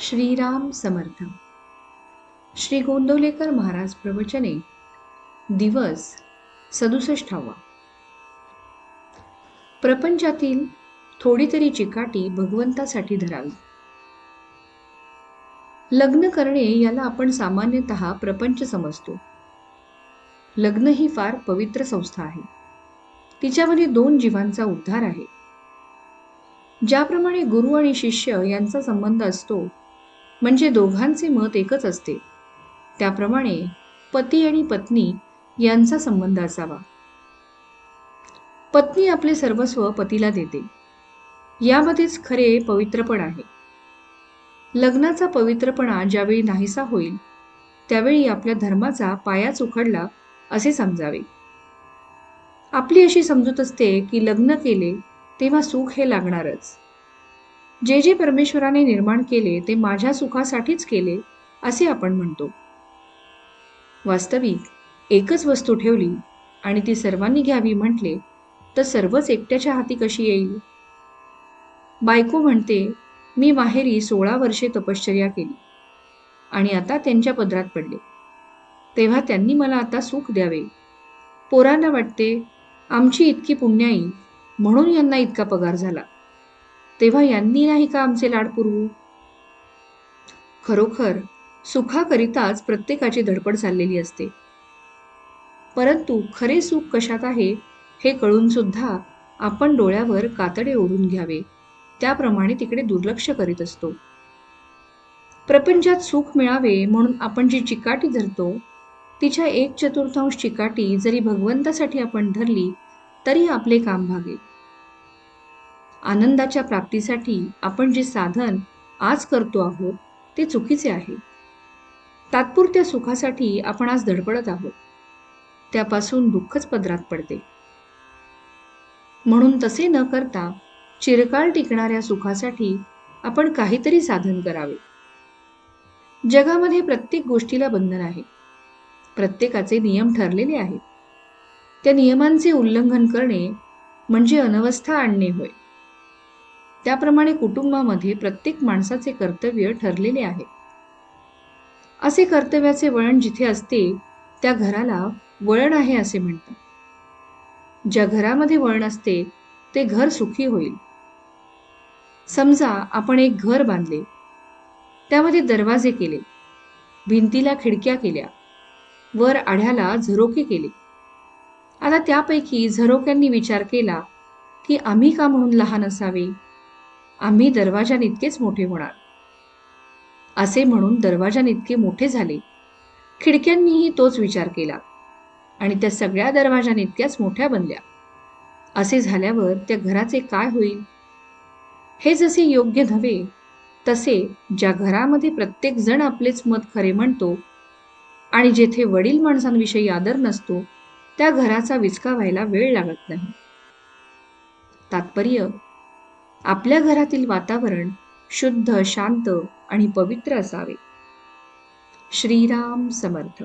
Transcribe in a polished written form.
श्रीराम समर्थ. श्री गोंदवलेकर महाराज प्रवचने. दिवस 67वा. प्रपंचातील थोडी तरी चिकाटी भगवंतासाठी धरावी. लग्न करणे याला आपण सामान्यतः प्रपंच समजतो. लग्न ही फार पवित्र संस्था आहे. तिच्यामध्ये 2 जीवांचा उद्धार आहे. ज्याप्रमाणे गुरु आणि शिष्य यांचा संबंध असतो, म्हणजे दोघांचे मत एकच असते, त्याप्रमाणे पती आणि पत्नी यांचा संबंध असावा. पत्नी आपले सर्वस्व पतीला देते. यामध्येच खरे पवित्रपण आहे. लग्नाचा पवित्रपणा ज्यावेळी नाहीसा होईल, त्यावेळी आपल्या धर्माचा पायाच उखडला असे समजावे. आपली अशी समजूत असते की लग्न केले तेव्हा सुख हे लागणारच. जे जे परमेश्वराने निर्माण केले ते माझ्या सुखासाठीच केले असे आपण म्हणतो. वास्तविक एकच वस्तू ठेवली आणि ती सर्वांनी घ्यावी म्हटले तर सर्वच एकट्याच्या हाती कशी येईल? बायको म्हणते, मी माहेरी 16 वर्षे तपश्चर्या केली आणि आता त्यांच्या पदरात पडले, तेव्हा त्यांनी मला आता सुख द्यावे. पोरांना वाटते, आमची इतकी पुण्याई म्हणून यांना इतका पगार झाला, तेव्हा यांनी नाही का आमचे लाड पुरवू? खरोखर सुखाकरिताच प्रत्येकाची धडपड चाललेली असते. परंतु खरे सुख कशात आहे हे कळून सुद्धा आपण डोळ्यावर कातडे ओढून घ्यावे, त्याप्रमाणे तिकडे दुर्लक्ष करीत असतो. प्रपंचात सुख मिळावे म्हणून आपण जी चिकाटी धरतो, तिच्या 1/4 चिकाटी जरी भगवंतासाठी आपण धरली तरी आपले काम भागेल. आनंदाच्या प्राप्तीसाठी आपण जे साधन आज करतो आहोत ते चुकीचे आहे. तात्पुरत्या सुखासाठी आपण आज धडपडत आहोत, त्यापासून दुःखच पदरात पडते. म्हणून तसे न करता चिरकाळ टिकणाऱ्या सुखासाठी आपण काहीतरी साधन करावे. जगामध्ये प्रत्येक गोष्टीला बंधन आहे. प्रत्येकाचे नियम ठरलेले आहेत. त्या नियमांचे उल्लंघन करणे म्हणजे अनवस्था आणणे होय. त्याप्रमाणे कुटुंबामध्ये प्रत्येक माणसाचे कर्तव्य ठरलेले आहे. असे कर्तव्याचे वळण जिथे असते त्या घराला वळण आहे असे म्हणतात. ज्या घरामध्ये वळण असते ते घर सुखी होईल. समजा आपण एक घर बांधले, त्यामध्ये दरवाजे केले, भिंतीला खिडक्या केल्या, वर आढ्याला झरोके केले. आता त्यापैकी झरोक्यांनी विचार केला की आम्ही का म्हणून लहान असावे, आम्ही दरवाजानितकेच मोठे होणार. असे म्हणून दरवाजानितके मोठे झाले. खिडक्यांनीही तोच विचार केला आणि त्या सगळ्या दरवाजानितक्याच मोठ्या बनल्या. असे झाल्यावर त्या घराचे काय होईल? हे जसे योग्य नव्हे, तसे ज्या घरामध्ये प्रत्येक जण आपलेच मत खरे म्हणतो आणि जेथे वडील माणसांविषयी आदर नसतो, त्या घराचा विचका व्हायला वेळ लागत नाही. तात्पर्य, आपल्या घरातील वातावरण शुद्ध, शांत आणि पवित्र असावे. श्रीराम समर्थ.